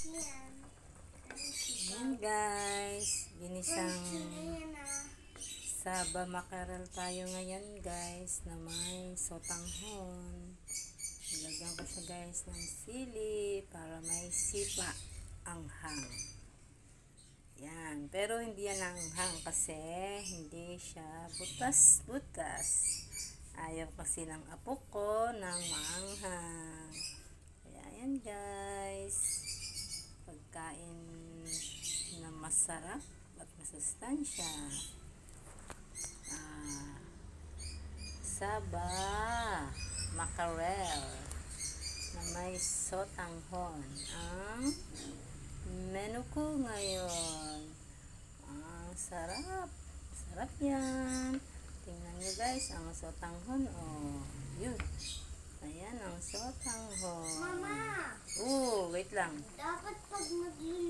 Ayan guys, ginisang saba mackerel tayo ngayon guys na may sotanghon. Ilagyan ko siya guys ng sili para may sipa anghang. Yan, pero hindi yan anghang kasi hindi siya butas-butas. Ayaw kasi ng apo ko ng maanghang. Kaya yan guys, pagkain na masarap at masustansya. Saba mackerel na may sotanghon ang menu ko ngayon. Ang sarap yan. Tingnan nyo guys ang sotanghon. Yun, ayan ang sotanghon. Mama! Wait lang. Dapat pag magluluto